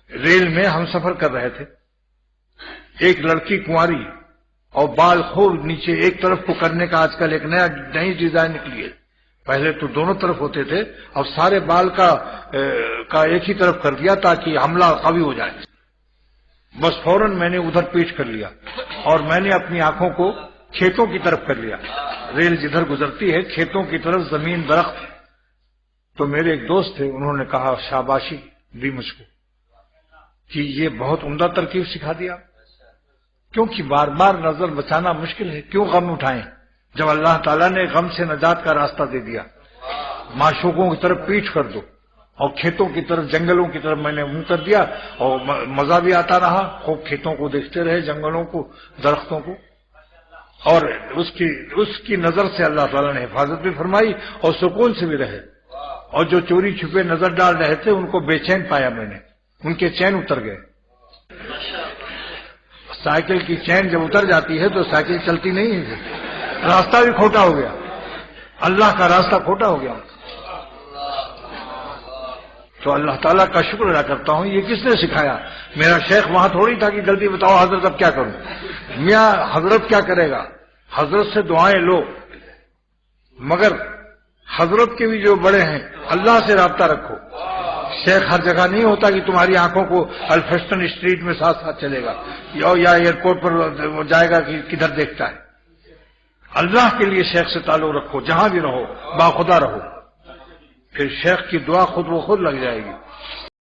Rail میں ہم سفر کر رہے تھے، ایک لڑکی کنواری اور بال خور نیچے ایک طرف کو کرنے کا آج کل ایک نئی ڈیزائن نکلی ہے، پہلے تو دونوں طرف ہوتے تھے، اب سارے بال کا ایک ہی طرف کر دیا تاکہ حملہ قوی ہو جائے۔ بس فوراً میں نے ادھر پیچ کر لیا اور میں نے اپنی آنکھوں کو کھیتوں کی طرف کر لیا، ریل جدھر گزرتی ہے کھیتوں کی طرف، زمین درخت۔ تو میرے ایک دوست تھے، انہوں نے کہا شاباشی دی مجھ کو کہ یہ بہت عمدہ ترکیب سکھا دیا، کیونکہ بار بار نظر بچانا مشکل ہے، کیوں غم اٹھائیں جب اللہ تعالیٰ نے غم سے نجات کا راستہ دے دیا۔ معشوقوں کی طرف پیٹھ کر دو اور کھیتوں کی طرف، جنگلوں کی طرف میں نے منہ کر دیا، اور مزہ بھی آتا رہا، خوب کھیتوں کو دیکھتے رہے، جنگلوں کو، درختوں کو، اور اس کی نظر سے اللہ تعالیٰ نے حفاظت بھی فرمائی اور سکون سے بھی رہے۔ اور جو چوری چھپے نظر ڈال رہے تھے ان کو بے چین پایا میں نے، ان کے چین اتر گئے۔ سائیکل کی چین جب اتر جاتی ہے تو سائیکل چلتی نہیں ہے، راستہ بھی کھوٹا ہو گیا، اللہ کا راستہ کھوٹا ہو گیا۔ تو اللہ تعالیٰ کا شکر ادا کرتا ہوں، یہ کس نے سکھایا؟ میرا شیخ وہاں تھوڑی تھا کہ جلدی بتاؤ حضرت اب کیا کروں، میاں حضرت کیا کرے گا؟ حضرت سے دعائیں لو، مگر حضرت کے بھی جو بڑے ہیں اللہ سے رابطہ رکھو۔ شیخ ہر جگہ نہیں ہوتا کہ تمہاری آنکھوں کو الفسٹن اسٹریٹ میں ساتھ ساتھ چلے گا یا ایئرپورٹ پر جائے گا کہ کدھر دیکھتا ہے۔ اللہ کے لیے شیخ سے تعلق رکھو، جہاں بھی رہو باخدا رہو، پھر شیخ کی دعا خود و خود لگ جائے گی۔